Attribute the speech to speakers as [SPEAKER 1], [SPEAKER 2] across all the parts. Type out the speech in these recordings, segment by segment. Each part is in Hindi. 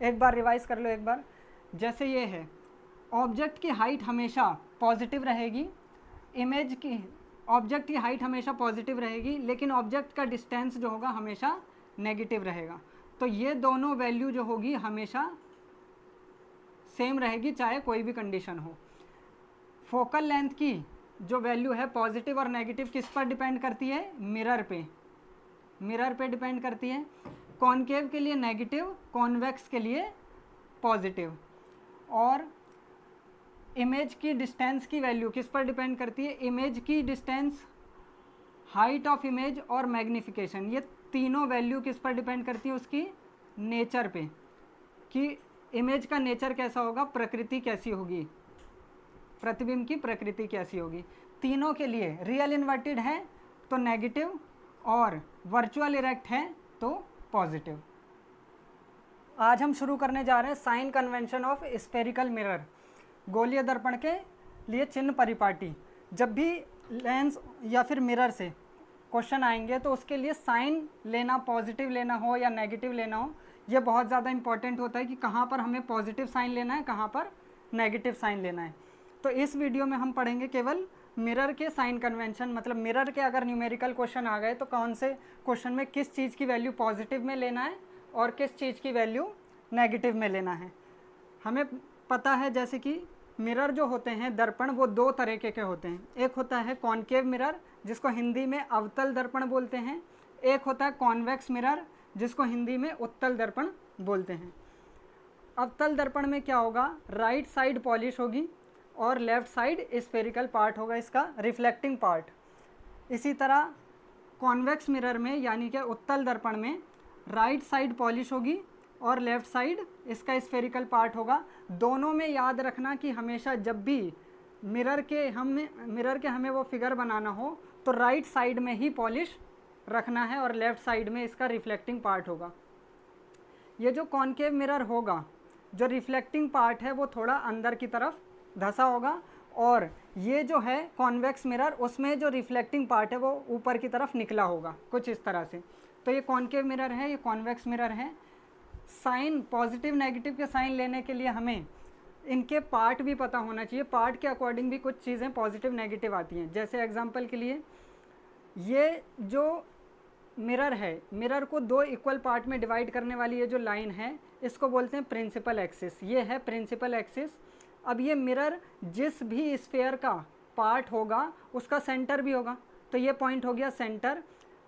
[SPEAKER 1] एक बार रिवाइज कर लो एक बार। जैसे ये है, ऑब्जेक्ट की हाइट हमेशा पॉजिटिव रहेगी, इमेज की ऑब्जेक्ट की हाइट हमेशा पॉजिटिव रहेगी, लेकिन ऑब्जेक्ट का डिस्टेंस जो होगा हमेशा नेगेटिव रहेगा। तो ये दोनों वैल्यू जो होगी हमेशा सेम रहेगी, चाहे कोई भी कंडीशन हो। फोकल लेंथ की जो वैल्यू है पॉजिटिव और नेगेटिव किस पर डिपेंड करती है? मिरर पे, मिरर पे डिपेंड करती है। कॉनकेव के लिए नेगेटिव, कॉन्वेक्स के लिए पॉजिटिव। और इमेज की डिस्टेंस की वैल्यू किस पर डिपेंड करती है? इमेज की डिस्टेंस, हाइट ऑफ इमेज और मैग्निफिकेशन, ये तीनों वैल्यू किस पर डिपेंड करती है? उसकी नेचर पे, कि इमेज का नेचर कैसा होगा, प्रकृति कैसी होगी, प्रतिबिंब की प्रकृति कैसी होगी। तीनों के लिए रियल इन्वर्टेड है तो नेगेटिव और वर्चुअल इरेक्ट है तो पॉजिटिव। आज हम शुरू करने जा रहे हैं sign convention of spherical mirror, गोलीय दर्पण के लिए चिन्ह परिपाटी। जब भी लेंस या फिर मिरर से क्वेश्चन आएंगे तो उसके लिए साइन लेना, पॉजिटिव लेना हो या नेगेटिव लेना हो, ये बहुत ज़्यादा इंपॉर्टेंट होता है कि कहाँ पर हमें पॉजिटिव साइन लेना है, कहाँ पर नेगेटिव साइन लेना है। तो इस वीडियो में हम पढ़ेंगे केवल मिरर के साइन कन्वेंशन, मतलब मिरर के अगर न्यूमेरिकल क्वेश्चन आ गए तो कौन से क्वेश्चन में किस चीज़ की वैल्यू पॉजिटिव में लेना है और किस चीज़ की वैल्यू नेगेटिव में लेना है। हमें पता है जैसे कि मिरर जो होते हैं दर्पण, वो दो तरीके के होते हैं। एक होता है कॉनकेव मिरर जिसको हिंदी में अवतल दर्पण बोलते हैं, एक होता है कॉन्वेक्स मिरर जिसको हिंदी में उत्तल दर्पण बोलते हैं। अवतल दर्पण में क्या होगा, राइट साइड पॉलिश होगी और लेफ्ट साइड स्फेरिकल पार्ट होगा, इसका रिफ्लेक्टिंग पार्ट। इसी तरह कॉन्वेक्स मिरर में यानी कि उत्तल दर्पण में राइट साइड पॉलिश होगी और लेफ़्ट साइड इसका स्फेरिकल पार्ट होगा। दोनों में याद रखना कि हमेशा जब भी मिरर के हमें वो फिगर बनाना हो तो राइट साइड में ही पॉलिश रखना है और लेफ़्ट साइड में इसका रिफ्लेक्टिंग पार्ट होगा। ये जो कॉनकेव मिरर होगा, जो रिफ्लेक्टिंग पार्ट है वो थोड़ा अंदर की तरफ धंसा होगा, और ये जो है कॉन्वेक्स मिरर, उसमें जो रिफ्लेक्टिंग पार्ट है वो ऊपर की तरफ निकला होगा, कुछ इस तरह से। तो ये कॉनकेव मिरर है, ये कॉन्वेक्स मिरर है। साइन, पॉजिटिव नेगेटिव के साइन लेने के लिए हमें इनके पार्ट भी पता होना चाहिए। पार्ट के अकॉर्डिंग भी कुछ चीज़ें पॉजिटिव नेगेटिव आती हैं। जैसे एग्जांपल के लिए ये जो मिरर है, मिरर को दो इक्वल पार्ट में डिवाइड करने वाली ये जो लाइन है, इसको बोलते हैं प्रिंसिपल एक्सिस। ये है प्रिंसिपल एक्सिस। अब ये मिरर जिस भी स्फेयर का पार्ट होगा उसका सेंटर भी होगा, तो ये पॉइंट हो गया सेंटर।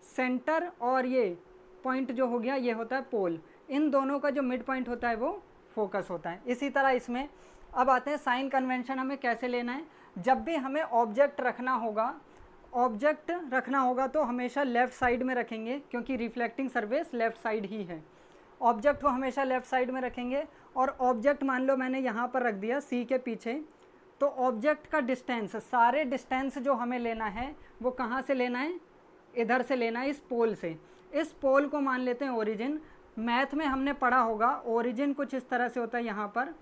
[SPEAKER 1] सेंटर और ये पॉइंट जो हो गया ये होता है पोल। इन दोनों का जो मिड पॉइंट होता है वो फोकस होता है। इसी तरह इसमें अब आते हैं साइन कन्वेंशन हमें कैसे लेना है। जब भी हमें ऑब्जेक्ट रखना होगा तो हमेशा लेफ़्ट साइड में रखेंगे, क्योंकि रिफ्लेक्टिंग सरफेस लेफ़्ट साइड ही है। ऑब्जेक्ट को हमेशा लेफ़्ट साइड में रखेंगे। और ऑब्जेक्ट मान लो मैंने यहाँ पर रख दिया सी के पीछे, तो ऑब्जेक्ट का डिस्टेंस, सारे डिस्टेंस जो हमें लेना है वो कहाँ से लेना है? इधर से लेना है, इस पोल से। इस पोल को मान लेते हैं ओरिजिन। मैथ में हमने पढ़ा होगा ओरिजिन कुछ इस तरह से होता है। यहाँ पर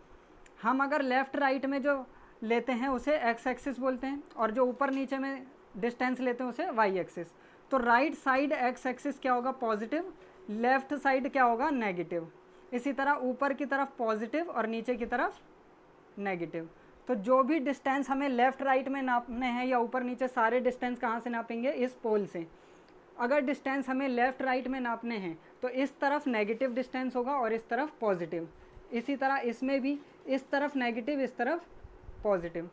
[SPEAKER 1] हम अगर लेफ़्ट राइट में जो लेते हैं उसे एक्स एक्सिस बोलते हैं, और जो ऊपर नीचे में डिस्टेंस लेते हैं उसे वाई एक्सिस। तो राइट साइड एक्स एक्सिस क्या होगा? पॉजिटिव। लेफ़्ट साइड क्या होगा? नेगेटिव। इसी तरह ऊपर की तरफ पॉजिटिव और नीचे की तरफ नेगेटिव। तो जो भी डिस्टेंस हमें लेफ़्ट राइट में नापने हैं या ऊपर नीचे, सारे डिस्टेंस कहाँ से नापेंगे? इस पोल से। अगर डिस्टेंस हमें लेफ़्ट राइट में नापने हैं तो इस तरफ नेगेटिव डिस्टेंस होगा और इस तरफ पॉजिटिव। इसी तरह इसमें भी इस तरफ नेगेटिव, इस तरफ पॉजिटिव।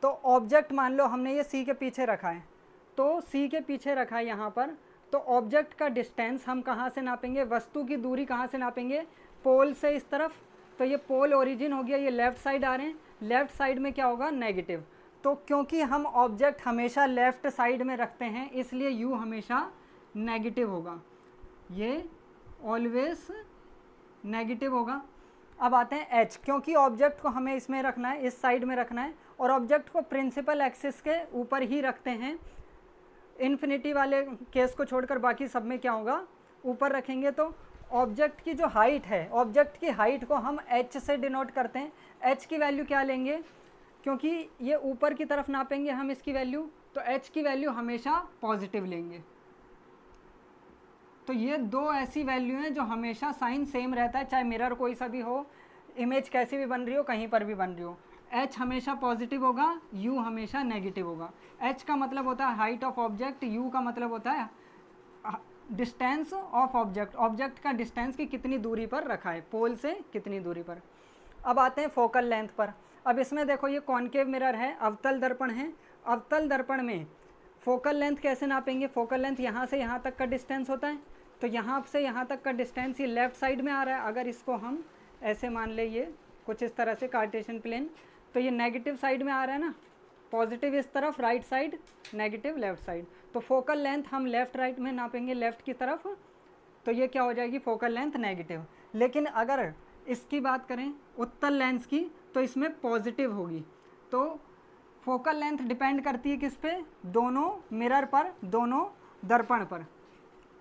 [SPEAKER 1] तो ऑब्जेक्ट मान लो हमने ये सी के पीछे रखा है, तो सी के पीछे रखा है यहाँ पर, तो ऑब्जेक्ट का डिस्टेंस हम कहाँ से नापेंगे? वस्तु की दूरी कहाँ से नापेंगे? पोल से इस तरफ। तो ये पोल ओरिजिन हो गया, ये लेफ़्ट साइड आ रहे हैं। लेफ़्ट साइड में क्या होगा? नेगेटिव। तो क्योंकि हम ऑब्जेक्ट हमेशा लेफ़्ट साइड में रखते हैं इसलिए यू हमेशा नेगेटिव होगा, ये ऑलवेज नेगेटिव होगा। अब आते हैं एच, क्योंकि ऑब्जेक्ट को हमें इसमें रखना है, इस साइड में रखना है, और ऑब्जेक्ट को प्रिंसिपल एक्सिस के ऊपर ही रखते हैं। इन्फिनिटी वाले केस को छोड़कर बाकी सब में क्या होगा? ऊपर रखेंगे। तो ऑब्जेक्ट की जो हाइट है, ऑब्जेक्ट की हाइट को हम एच से डिनोट करते हैं। एच की वैल्यू क्या लेंगे? क्योंकि ये ऊपर की तरफ नापेंगे हम इसकी वैल्यू, तो एच की वैल्यू हमेशा पॉजिटिव लेंगे। तो ये दो ऐसी वैल्यू हैं जो हमेशा साइन सेम रहता है, चाहे मिरर कोई सा भी हो, इमेज कैसी भी बन रही हो, कहीं पर भी बन रही हो। h हमेशा पॉजिटिव होगा, u हमेशा नेगेटिव होगा। h का मतलब होता है हाइट ऑफ ऑब्जेक्ट, u का मतलब होता है डिस्टेंस ऑफ ऑब्जेक्ट, ऑब्जेक्ट का डिस्टेंस की कितनी दूरी पर रखा है, पोल से कितनी दूरी पर। अब आते हैं फोकल लेंथ पर। अब इसमें देखो ये कॉनकेव मिरर है, अवतल दर्पण है। अवतल दर्पण में फोकल लेंथ कैसे नापेंगे? फोकल लेंथ यहाँ से यहाँ तक का डिस्टेंस होता है, तो यहाँ से यहाँ तक का डिस्टेंस ये लेफ्ट साइड में आ रहा है। अगर इसको हम ऐसे मान ले, ये कुछ इस तरह से कार्टेशियन प्लेन, तो ये नेगेटिव साइड में आ रहा है ना, पॉजिटिव इस तरफ, right side, negative left side. तो फोकल लेंथ हम लेफ्ट राइट में नापेंगे, लेफ्ट की तरफ, तो ये क्या हो जाएगी? Focal length negative. लेकिन अगर इसकी बात करें उत्तल लेंस की, तो इसमें पॉजिटिव होगी। तो फोकल लेंथ डिपेंड करती है किस पे? दोनों मिरर पर, दोनों दर्पण पर।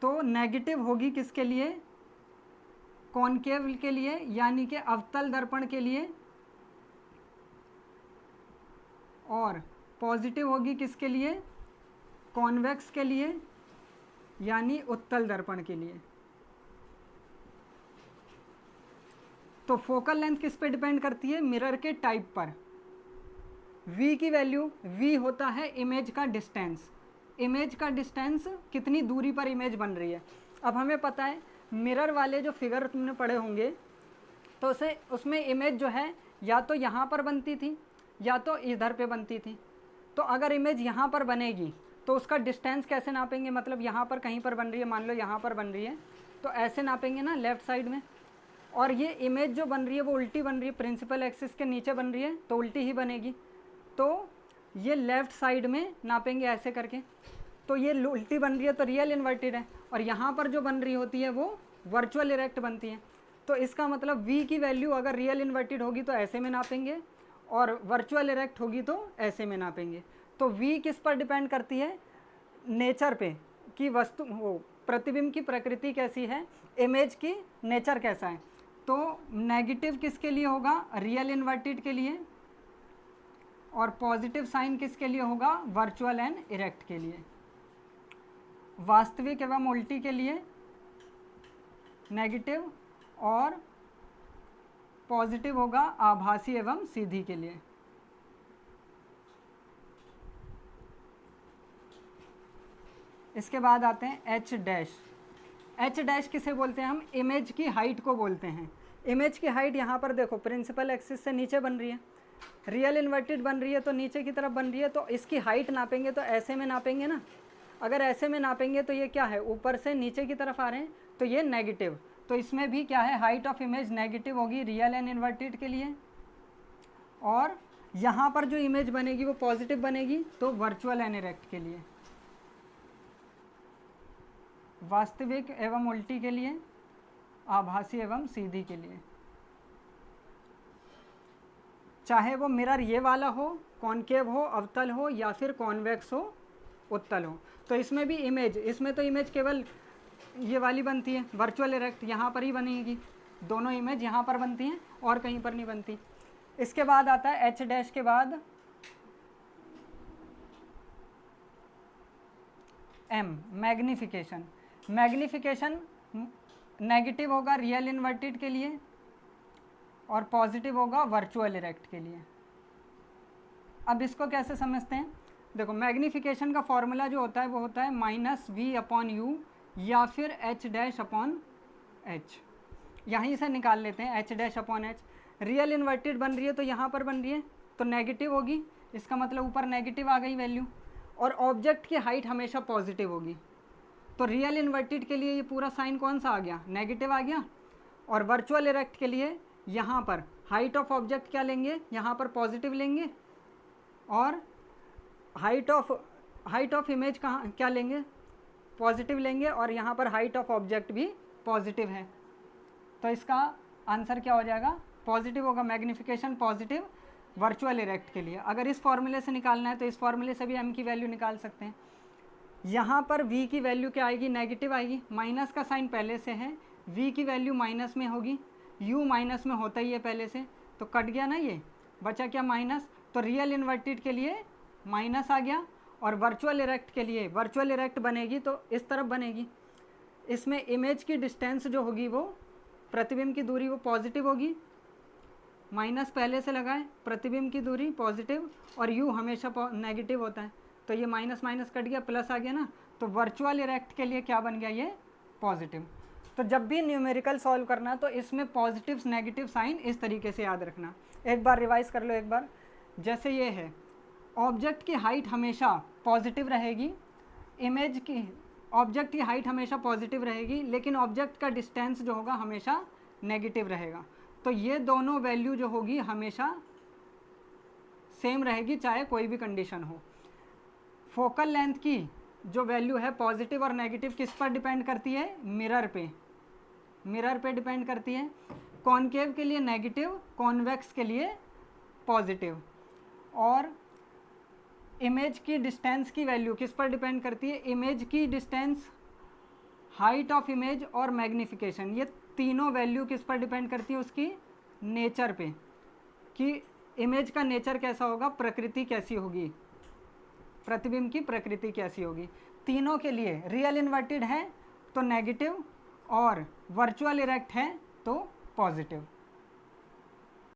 [SPEAKER 1] तो नेगेटिव होगी किसके लिए? कॉनकेव के लिए, यानी कि अवतल दर्पण के लिए, और पॉजिटिव होगी किसके लिए? कॉन्वेक्स के लिए, यानी उत्तल दर्पण के लिए। तो फोकल लेंथ किस पे डिपेंड करती है? मिरर के टाइप पर। v की वैल्यू, v होता है इमेज का डिस्टेंस। इमेज का डिस्टेंस कितनी दूरी पर इमेज बन रही है। अब हमें पता है मिरर वाले जो फिगर तुमने पढ़े होंगे, तो उसमें इमेज जो है या तो यहाँ पर बनती थी या तो इधर पे बनती थी। तो अगर इमेज यहाँ पर बनेगी तो उसका डिस्टेंस कैसे नापेंगे? मतलब यहाँ पर कहीं पर बन रही है, मान लो यहाँ पर बन रही है, तो ऐसे नापेंगे ना लेफ़्ट साइड में। और ये इमेज जो बन रही है वो उल्टी बन रही है, प्रिंसिपल एक्सिस के नीचे बन रही है, तो उल्टी ही बनेगी। तो ये लेफ़्ट साइड में नापेंगे ऐसे करके। तो ये उल्टी बन रही है तो रियल इन्वर्टेड है, और यहाँ पर जो बन रही होती है वो वर्चुअल इरेक्ट बनती है। तो इसका मतलब v की वैल्यू अगर रियल इन्वर्टेड होगी तो ऐसे में नापेंगे, और वर्चुअल इरेक्ट होगी तो ऐसे में नापेंगे। तो v किस पर डिपेंड करती है? नेचर पे, कि वस्तु वो प्रतिबिंब की प्रकृति कैसी है, इमेज की नेचर कैसा है। तो नेगेटिव किसके लिए होगा? रियल इन्वर्टेड के लिए, और पॉजिटिव साइन किसके लिए होगा? वर्चुअल एंड इरेक्ट के लिए। वास्तविक एवं उल्टी के लिए नेगेटिव, और पॉजिटिव होगा आभासी एवं सीधी के लिए। इसके बाद आते हैं एच डैश। एच डैश किसे बोलते हैं हम? इमेज की हाइट को बोलते हैं। इमेज की हाइट यहाँ पर देखो प्रिंसिपल एक्सिस से नीचे बन रही है, रियल इन्वर्टेड बन रही है तो नीचे की तरफ बन रही है, तो इसकी हाइट नापेंगे तो ऐसे में नापेंगे ना। अगर ऐसे में नापेंगे तो ये क्या है? ऊपर से नीचे की तरफ आ रहे हैं, तो ये नेगेटिव। तो इसमें भी क्या है? हाइट ऑफ इमेज नेगेटिव होगी रियल एंड इन्वर्टेड के लिए, और यहाँ पर जो इमेज बनेगी वो पॉजिटिव बनेगी, तो वर्चुअल एंड इरेक्ट के लिए। वास्तविक एवं उल्टी के लिए, आभासी एवं सीधी के लिए। चाहे वो मिरर ये वाला हो, कॉनकेव हो, अवतल हो, या फिर कॉन्वेक्स हो, उत्तल हो। तो इसमें भी इमेज, इसमें तो इमेज केवल ये वाली बनती है वर्चुअल इरेक्ट, यहाँ पर ही बनेगी। दोनों इमेज यहाँ पर बनती हैं और कहीं पर नहीं बनती। इसके बाद आता है एच डैश के बाद एम, मैग्निफिकेशन। मैग्निफिकेशन नेगेटिव होगा रियल इन्वर्टेड के लिए, और पॉजिटिव होगा वर्चुअल इरेक्ट के लिए। अब इसको कैसे समझते हैं? देखो मैग्निफिकेशन का फॉर्मूला जो होता है वो होता है -v/u या फिर h'/h। यहीं से निकाल लेते हैं h'/h। रियल इन्वर्टेड बन रही है तो यहाँ पर बन रही है तो नेगेटिव होगी, इसका मतलब ऊपर नेगेटिव आ गई वैल्यू। और ऑब्जेक्ट की हाइट हमेशा पॉजिटिव होगी, तो रियल इन्वर्टेड के लिए ये पूरा साइन कौन सा आ गया? नेगेटिव आ गया। और वर्चुअल इरेक्ट के लिए यहाँ पर हाइट ऑफ ऑब्जेक्ट क्या लेंगे? यहाँ पर पॉजिटिव लेंगे, और हाइट ऑफ इमेज कहाँ क्या लेंगे? पॉजिटिव लेंगे, और यहाँ पर हाइट ऑफ ऑब्जेक्ट भी पॉजिटिव है। तो इसका आंसर क्या हो जाएगा? पॉजिटिव होगा। मैग्निफिकेशन पॉजिटिव वर्चुअल इरेक्ट के लिए। अगर इस फॉर्मूले से निकालना है तो इस फॉर्मूले से भी m की वैल्यू निकाल सकते हैं। यहाँ पर v की वैल्यू क्या आएगी? नेगेटिव आएगी, माइनस का साइन पहले से है, v की वैल्यू माइनस में होगी, u माइनस में होता ही है पहले से, तो कट गया ना, ये बचा क्या? माइनस। तो रियल इन्वर्टेड के लिए माइनस आ गया, और वर्चुअल इरेक्ट के लिए, वर्चुअल इरेक्ट बनेगी तो इस तरफ बनेगी। इसमें इमेज की डिस्टेंस जो होगी वो, प्रतिबिंब की दूरी वो पॉजिटिव होगी, माइनस पहले से लगाएं, प्रतिबिंब की दूरी पॉजिटिव और यू हमेशा नेगेटिव होता है, तो ये माइनस माइनस कट गया, प्लस आ गया ना, तो वर्चुअल इरेक्ट के लिए क्या बन गया, ये पॉजिटिव। तो जब भी न्यूमेरिकल सॉल्व करना तो इसमें पॉजिटिव नेगेटिव साइन इस तरीके से याद रखना। एक बार रिवाइज कर लो एक बार। जैसे ये है, ऑब्जेक्ट की हाइट हमेशा पॉजिटिव रहेगी, इमेज की ऑब्जेक्ट की हाइट हमेशा पॉजिटिव रहेगी, लेकिन ऑब्जेक्ट का डिस्टेंस जो होगा हमेशा नेगेटिव रहेगा। तो ये दोनों वैल्यू जो होगी हमेशा सेम रहेगी, चाहे कोई भी कंडीशन हो। फोकल लेंथ की जो वैल्यू है पॉजिटिव और नेगेटिव किस पर डिपेंड करती है, मिरर पे, मिरर पे डिपेंड करती है। कॉनकेव के लिए नेगेटिव, कॉन्वेक्स के लिए पॉजिटिव। और इमेज की डिस्टेंस की वैल्यू किस पर डिपेंड करती है, इमेज की डिस्टेंस, हाइट ऑफ इमेज और मैग्निफिकेशन, ये तीनों वैल्यू किस पर डिपेंड करती है, उसकी नेचर पे, कि इमेज का नेचर कैसा होगा, प्रकृति कैसी होगी, प्रतिबिंब की प्रकृति कैसी होगी। तीनों के लिए रियल इन्वर्टेड है तो नेगेटिव और वर्चुअल इरेक्ट है तो पॉजिटिव।